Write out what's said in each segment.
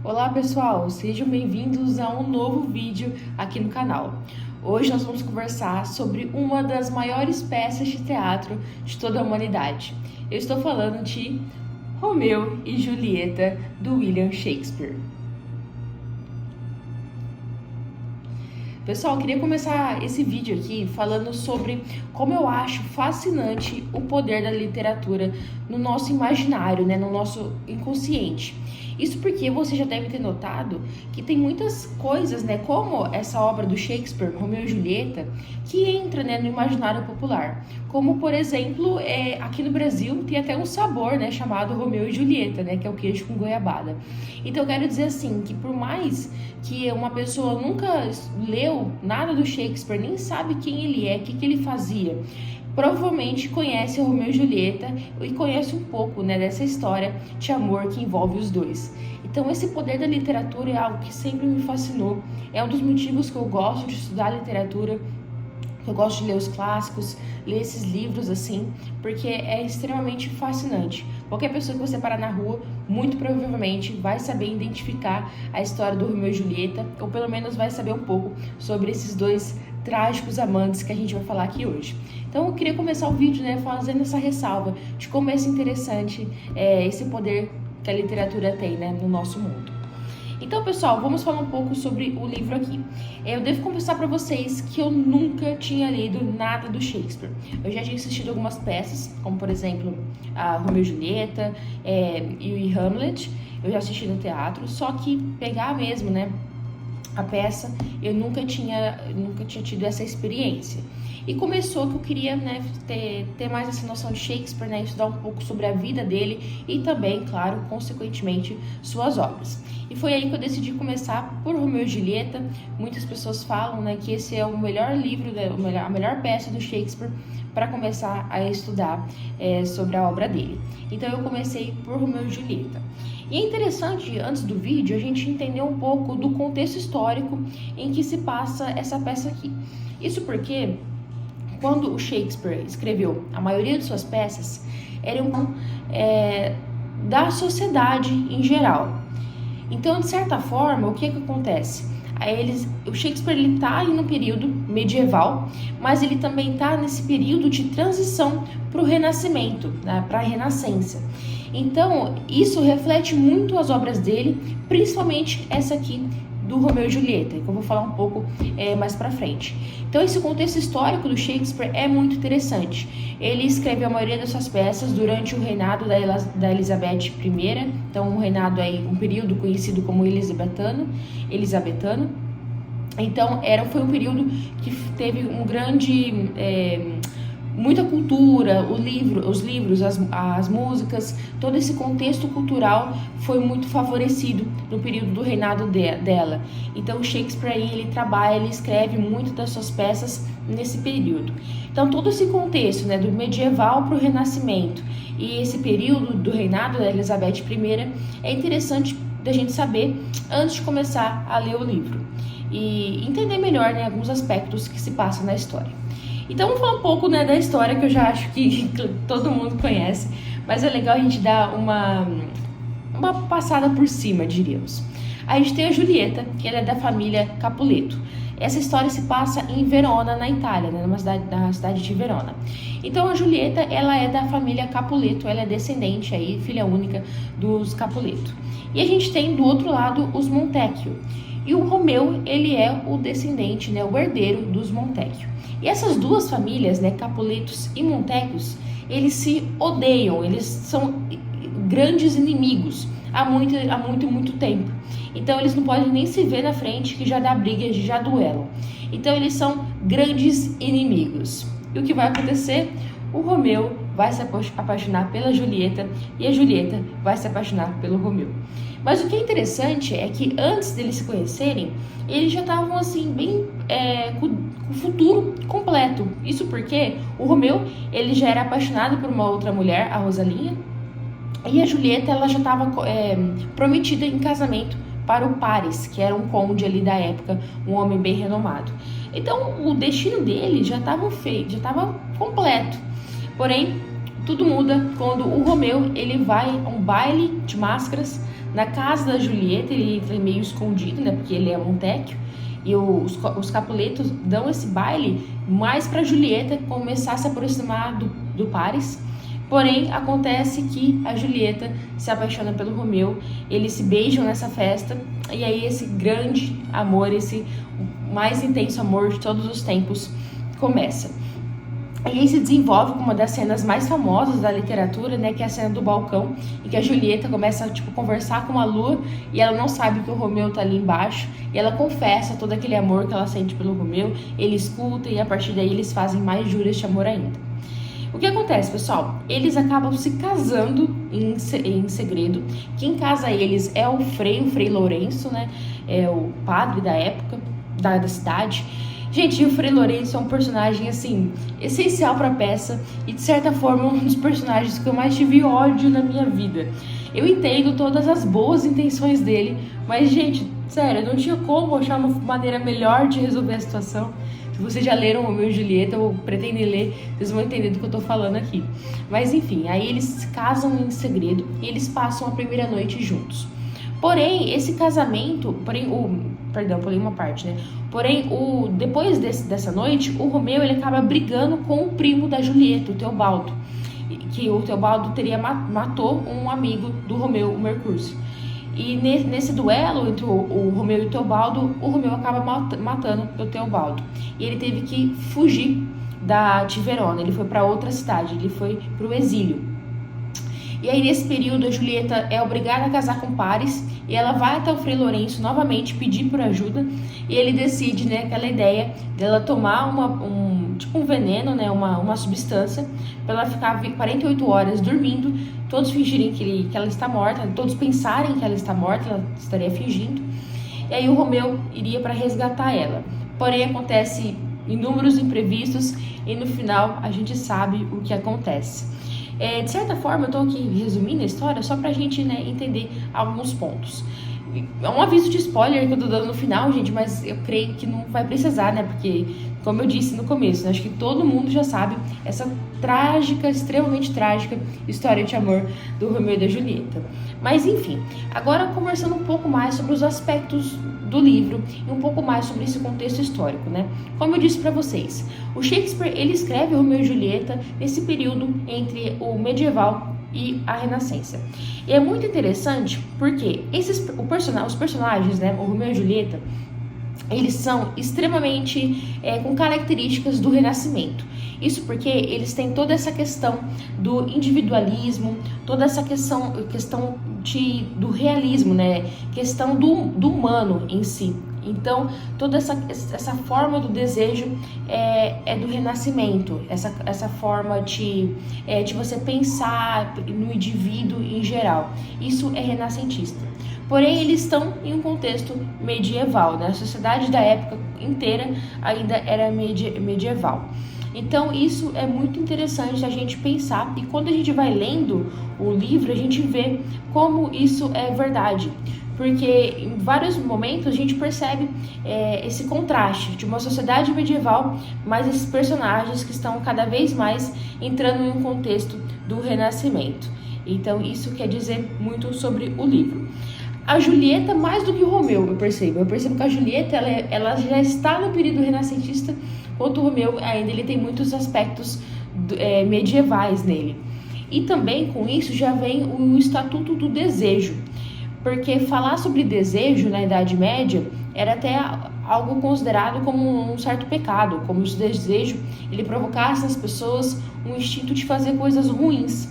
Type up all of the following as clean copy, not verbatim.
Olá pessoal, sejam bem-vindos a um novo vídeo aqui no canal. Hoje nós vamos conversar sobre uma das maiores peças de teatro de toda a humanidade. Eu estou falando de Romeu e Julieta, do William Shakespeare. Pessoal, eu queria começar esse vídeo aqui falando sobre como eu acho fascinante o poder da literatura no nosso imaginário, no nosso inconsciente. Isso porque você já deve ter notado que tem muitas coisas, como essa obra do Shakespeare, Romeu e Julieta, que entra, no imaginário popular. Como, por exemplo, aqui no Brasil tem até um sabor, chamado Romeu e Julieta, que é o queijo com goiabada. Então eu quero dizer assim, que por mais que uma pessoa nunca leu nada do Shakespeare, nem sabe quem ele é, o que ele fazia, provavelmente conhece Romeu e Julieta e conhece um pouco dessa história de amor que envolve os dois. Então esse poder da literatura é algo que sempre me fascinou, é um dos motivos que eu gosto de estudar literatura, que eu gosto de ler os clássicos, ler esses livros assim, porque é extremamente fascinante. Qualquer pessoa que você parar na rua, muito provavelmente vai saber identificar a história do Romeu e Julieta, ou pelo menos vai saber um pouco sobre esses dois trágicos amantes que a gente vai falar aqui hoje. Então eu queria começar o vídeo, fazendo essa ressalva de como é interessante esse poder que a literatura tem, no nosso mundo. Então, pessoal, vamos falar um pouco sobre o livro aqui. Eu devo confessar para vocês que eu nunca tinha lido nada do Shakespeare. Eu já tinha assistido algumas peças, como por exemplo, a Romeu e Julieta e Hamlet. Eu já assisti no teatro, só que pegar mesmo, a peça, eu nunca tinha tido essa experiência. E começou que eu queria ter mais essa noção de Shakespeare, estudar um pouco sobre a vida dele e também, claro, consequentemente, suas obras. E foi aí que eu decidi começar por Romeu e Julieta. Muitas pessoas falam que esse é o melhor livro, a melhor peça do Shakespeare para começar a estudar sobre a obra dele. Então eu comecei por Romeu e Julieta. E é interessante, antes do vídeo, a gente entender um pouco do contexto histórico em que se passa essa peça aqui. Isso porque, quando o Shakespeare escreveu a maioria de suas peças, eram da sociedade em geral. Então, de certa forma, o que acontece? O Shakespeare está aí no período medieval, mas ele também está nesse período de transição para o Renascimento, para a Renascença. Então, isso reflete muito as obras dele, principalmente essa aqui do Romeu e Julieta, que eu vou falar um pouco mais pra frente. Então, esse contexto histórico do Shakespeare é muito interessante. Ele escreveu a maioria das suas peças durante o reinado da Elizabeth I, então um reinado aí, um período conhecido como elisabetano. Então, foi um período que teve um grande muita cultura, os livros, as músicas, todo esse contexto cultural foi muito favorecido no período do reinado dela. Então o Shakespeare ele escreve muito das suas peças nesse período. Então todo esse contexto, do medieval para o Renascimento e esse período do reinado da Elizabeth I é interessante da gente saber antes de começar a ler o livro e entender melhor alguns aspectos que se passam na história. Então vamos falar um pouco da história, que eu já acho que todo mundo conhece, mas é legal a gente dar uma passada por cima, diríamos. A gente tem a Julieta, que ela é da família Capuleto. Essa história se passa em Verona, na Itália, na cidade de Verona. Então a Julieta, ela é da família Capuleto, ela é descendente aí, filha única dos Capuleto. E a gente tem do outro lado os Montecchio. E o Romeu, ele é o descendente, o herdeiro dos Montecchio. E essas duas famílias, Capuletos e Montecchios, eles se odeiam, eles são grandes inimigos há muito tempo. Então eles não podem nem se ver na frente, que já dá briga, já duelam. Então eles são grandes inimigos. E o que vai acontecer? O Romeu vai se apaixonar pela Julieta e a Julieta vai se apaixonar pelo Romeu. Mas o que é interessante é que antes deles se conhecerem, eles já estavam assim bem com o futuro completo. Isso porque o Romeu ele já era apaixonado por uma outra mulher, a Rosalinha, e a Julieta ela já estava prometida em casamento para o Paris, que era um conde ali da época, um homem bem renomado. Então o destino dele já estava feito, já estava completo. Porém, tudo muda quando o Romeu ele vai a um baile de máscaras Na casa da Julieta, ele entra meio escondido, né, porque ele é Montecchio, e os Capuletos dão esse baile mais para Julieta começar a se aproximar do Paris. Porém, acontece que a Julieta se apaixona pelo Romeu, eles se beijam nessa festa, e aí esse grande amor, esse mais intenso amor de todos os tempos começa. E aí se desenvolve com uma das cenas mais famosas da literatura, né, que é a cena do balcão, em que a Julieta começa a conversar com a lua e ela não sabe que o Romeu tá ali embaixo, e ela confessa todo aquele amor que ela sente pelo Romeu, ele escuta e a partir daí eles fazem mais juras de amor ainda. O que acontece, pessoal? Eles acabam se casando em segredo. Quem casa eles é o Frei Lourenço, né, é o padre da época, da cidade. Gente, o Frei Lourenço é um personagem, assim, essencial pra peça e, de certa forma, um dos personagens que eu mais tive ódio na minha vida. Eu entendo todas as boas intenções dele, mas, gente, sério, não tinha como achar uma maneira melhor de resolver a situação. Se vocês já leram Romeu e Julieta ou pretendem ler, vocês vão entender do que eu tô falando aqui. Mas, enfim, aí eles se casam em segredo e eles passam a primeira noite juntos. Porém, esse casamento, perdão, pulei uma parte, né? Porém, depois dessa noite, o Romeu ele acaba brigando com o primo da Julieta, o Teobaldo. Que o Teobaldo matou um amigo do Romeu, o Mercúcio. E nesse duelo entre o Romeu e o Teobaldo, o Romeu acaba matando o Teobaldo. E ele teve que fugir de Verona, ele foi para outra cidade, ele foi para o exílio. E aí, nesse período, a Julieta é obrigada a casar com Paris e ela vai até o Frei Lourenço novamente pedir por ajuda e ele decide, né, aquela ideia dela tomar um veneno, né, uma substância para ela ficar 48 horas dormindo, todos fingirem que ela está morta, todos pensarem que ela está morta, ela estaria fingindo. E aí o Romeu iria para resgatar ela. Porém, acontece inúmeros imprevistos e no final a gente sabe o que acontece. De certa forma, eu tô aqui resumindo a história só pra gente, né, entender alguns pontos. É um aviso de spoiler que eu tô dando no final, gente, mas eu creio que não vai precisar, né, porque, como eu disse no começo, né, acho que todo mundo já sabe essa trágica, extremamente trágica história de amor do Romeu e da Julieta. Mas, enfim, agora conversando um pouco mais sobre os aspectos do livro e um pouco mais sobre esse contexto histórico, né? Como eu disse para vocês, o Shakespeare ele escreve Romeu e Julieta nesse período entre o medieval e a Renascença. E é muito interessante porque os personagens, né, o Romeu e Julieta, eles são extremamente com características do Renascimento. Isso porque eles têm toda essa questão do individualismo, toda essa questão do realismo, né? Questão do humano em si. Então, toda essa forma do desejo é do Renascimento, essa forma de você pensar no indivíduo em geral. Isso é renascentista. Porém, eles estão em um contexto medieval, né? A sociedade da época inteira ainda era medieval. Então, isso é muito interessante a gente pensar, e quando a gente vai lendo o livro, a gente vê como isso é verdade. Porque em vários momentos a gente percebe esse contraste de uma sociedade medieval, mas esses personagens que estão cada vez mais entrando em um contexto do Renascimento. Então, isso quer dizer muito sobre o livro. A Julieta, mais do que o Romeu, eu percebo. Eu percebo que a Julieta, ela já está no período renascentista, enquanto o Romeu ainda ele tem muitos aspectos medievais nele. E também, com isso, já vem o Estatuto do Desejo. Porque falar sobre desejo na Idade Média era até algo considerado como um certo pecado, como se o desejo ele provocasse nas pessoas um instinto de fazer coisas ruins.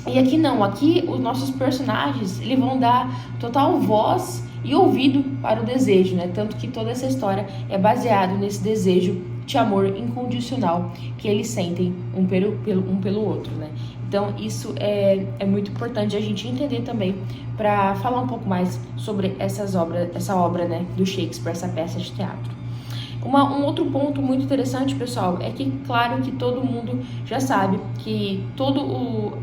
E aqui não, aqui os nossos personagens eles vão dar total voz e ouvido para o desejo, né? Tanto que toda essa história é baseada nesse desejo de amor incondicional que eles sentem um pelo outro, né? Então isso é muito importante a gente entender também para falar um pouco mais sobre essa obra, né, do Shakespeare, essa peça de teatro. Um outro ponto muito interessante, pessoal, é que, claro que todo mundo já sabe que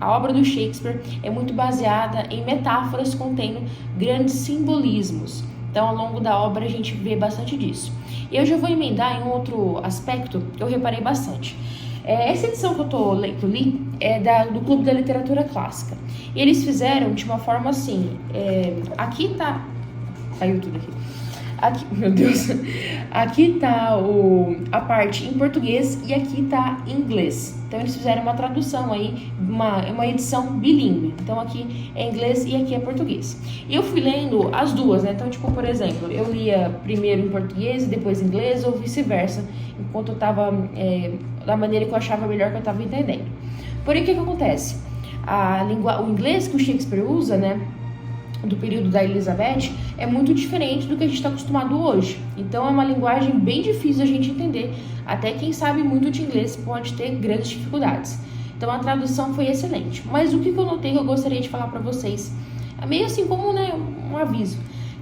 a obra do Shakespeare é muito baseada em metáforas contendo grandes simbolismos. Então, ao longo da obra, a gente vê bastante disso. E eu já vou emendar em um outro aspecto que eu reparei bastante. Essa edição que eu li, do Clube da Literatura Clássica. E eles fizeram de uma forma assim, aqui tá... Caiu tudo aqui. Aqui, meu Deus, aqui tá a parte em português e aqui tá em inglês. Então eles fizeram uma tradução aí, uma edição bilíngue. Então aqui é inglês e aqui é português. E eu fui lendo as duas, né? Então, tipo, por exemplo, eu lia primeiro em português e depois em inglês ou vice-versa, enquanto eu tava, da maneira que eu achava melhor, que eu tava entendendo. Porém, o que acontece? O inglês que o Shakespeare usa, né, do período da Elizabeth, é muito diferente do que a gente está acostumado hoje. Então é uma linguagem bem difícil a gente entender. Até quem sabe muito de inglês pode ter grandes dificuldades. Então a tradução foi excelente. Mas o que eu notei que eu gostaria de falar para vocês, é meio assim como, né, um aviso,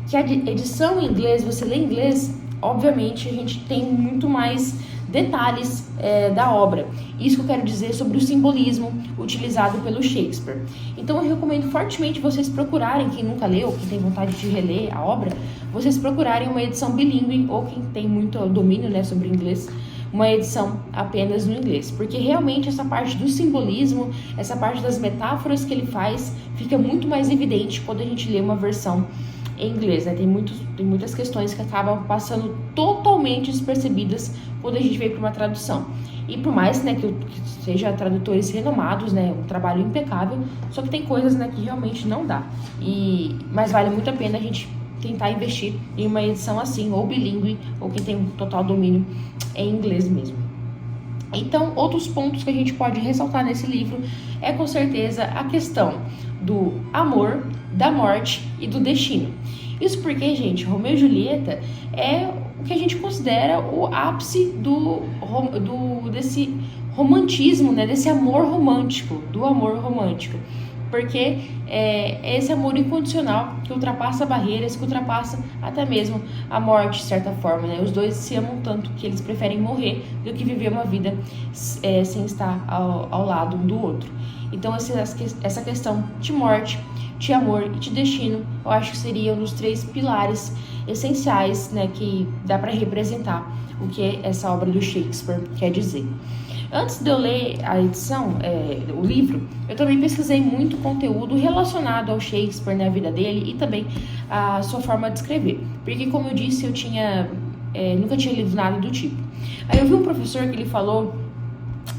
que a edição em inglês, você lê em inglês, obviamente a gente tem muito mais detalhes da obra. Isso que eu quero dizer sobre o simbolismo utilizado pelo Shakespeare. Então eu recomendo fortemente vocês procurarem, quem nunca leu, quem tem vontade de reler a obra, vocês procurarem uma edição bilíngue, ou quem tem muito domínio, né, sobre inglês, uma edição apenas no inglês. Porque realmente essa parte do simbolismo, essa parte das metáforas que ele faz, fica muito mais evidente quando a gente lê uma versão em inglês, né? Tem muitas questões que acabam passando totalmente despercebidas quando a gente vem para uma tradução. E por mais, né, que seja tradutores renomados, né, um trabalho impecável, só que tem coisas, né, que realmente não dá. Mas vale muito a pena a gente tentar investir em uma edição assim, ou bilíngue, ou quem tem um total domínio em inglês mesmo. Então, outros pontos que a gente pode ressaltar nesse livro é com certeza a questão do amor, da morte e do destino. Isso porque, gente, Romeu e Julieta é o que a gente considera o ápice desse romantismo, né? Desse amor romântico, do amor romântico. Porque é esse amor incondicional que ultrapassa barreiras, que ultrapassa até mesmo a morte, de certa forma, né? Os dois se amam tanto que eles preferem morrer do que viver uma vida sem estar ao lado um do outro. Então, essa questão de morte, de amor e de destino, eu acho que seriam os 3 pilares essenciais, né, que dá para representar o que essa obra do Shakespeare quer dizer. Antes de eu ler a edição, o livro, eu também pesquisei muito conteúdo relacionado ao Shakespeare, na vida dele e também a sua forma de escrever. Porque, como eu disse, eu nunca tinha lido nada do tipo. Aí eu vi um professor que ele falou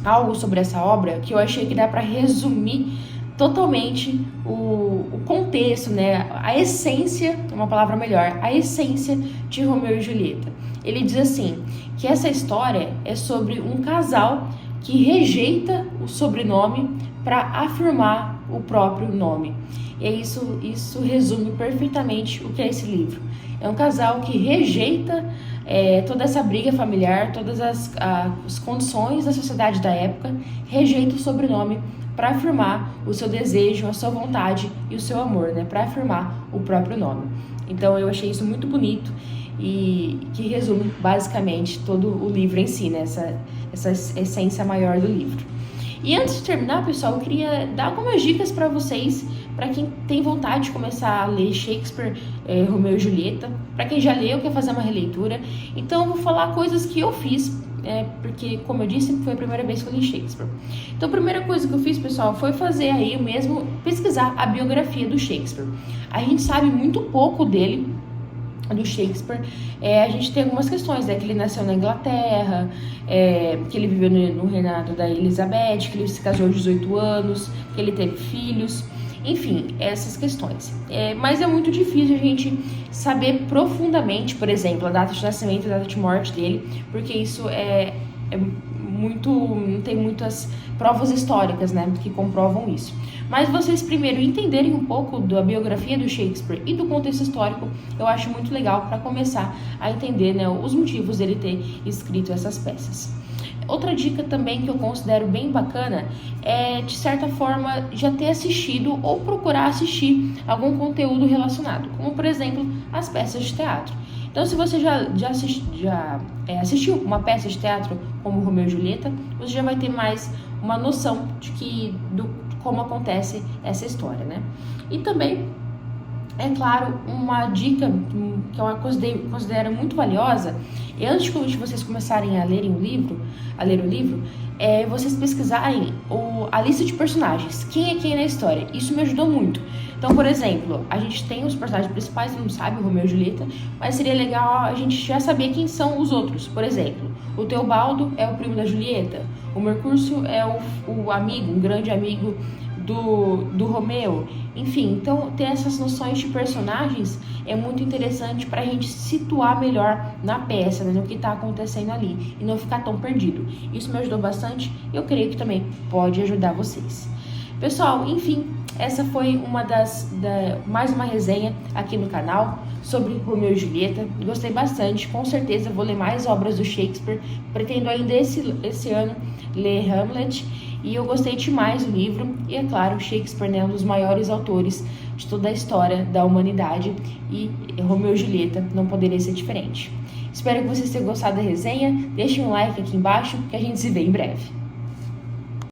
algo sobre essa obra que eu achei que dá para resumir totalmente o contexto, né? A essência, uma palavra melhor, a essência de Romeu e Julieta. Ele diz assim, que essa história é sobre um casal que rejeita o sobrenome para afirmar o próprio nome. E isso resume perfeitamente o que é esse livro. É um casal que rejeita toda essa briga familiar, todas as condições da sociedade da época, rejeita o sobrenome para afirmar o seu desejo, a sua vontade e o seu amor, né? Para afirmar o próprio nome. Então eu achei isso muito bonito e que resume basicamente todo o livro em si, né? Essa essência maior do livro. E antes de terminar, pessoal, eu queria dar algumas dicas para vocês, para quem tem vontade de começar a ler Shakespeare, Romeu e Julieta, para quem já leu, quer fazer uma releitura. Então eu vou falar coisas que eu fiz, porque, como eu disse, foi a primeira vez que eu li Shakespeare. Então a primeira coisa que eu fiz, pessoal, foi fazer aí mesmo, pesquisar a biografia do Shakespeare. A gente sabe muito pouco dele, do Shakespeare. A gente tem algumas questões, né? Que ele nasceu na Inglaterra, que ele viveu no reinado da Elizabeth, que ele se casou aos 18 anos, que ele teve filhos, enfim, essas questões. Mas é muito difícil a gente saber profundamente, por exemplo, a data de nascimento e a data de morte dele, porque isso não tem muitas provas históricas, né, que comprovam isso. Mas vocês primeiro entenderem um pouco da biografia do Shakespeare e do contexto histórico, eu acho muito legal para começar a entender, né, os motivos dele ter escrito essas peças. Outra dica também que eu considero bem bacana é, de certa forma, já ter assistido ou procurar assistir algum conteúdo relacionado, como, por exemplo, as peças de teatro. Então, se você já assistiu uma peça de teatro como Romeu e Julieta, você já vai ter mais uma noção de como acontece essa história, né? E também É claro, uma dica que eu considero muito valiosa, e antes de vocês começarem a ler o livro, é vocês pesquisarem a lista de personagens, quem é quem na história. Isso me ajudou muito. Então, por exemplo, a gente tem os personagens principais, todo mundo sabe, o Romeu e Julieta, mas seria legal a gente já saber quem são os outros. Por exemplo, o Teobaldo é o primo da Julieta, o Mercúcio é o amigo, um grande amigo do Romeu. Enfim, então ter essas noções de personagens é muito interessante para a gente se situar melhor na peça, né, no que está acontecendo ali e não ficar tão perdido. Isso me ajudou bastante e eu creio que também pode ajudar vocês. Pessoal, enfim, essa foi mais uma resenha aqui no canal sobre Romeu e Julieta. Gostei bastante, com certeza vou ler mais obras do Shakespeare. Pretendo ainda esse ano ler Hamlet. E eu gostei demais do livro. E é claro, Shakespeare é um dos maiores autores de toda a história da humanidade. E Romeu e Julieta não poderia ser diferente. Espero que vocês tenham gostado da resenha. Deixem um like aqui embaixo que a gente se vê em breve.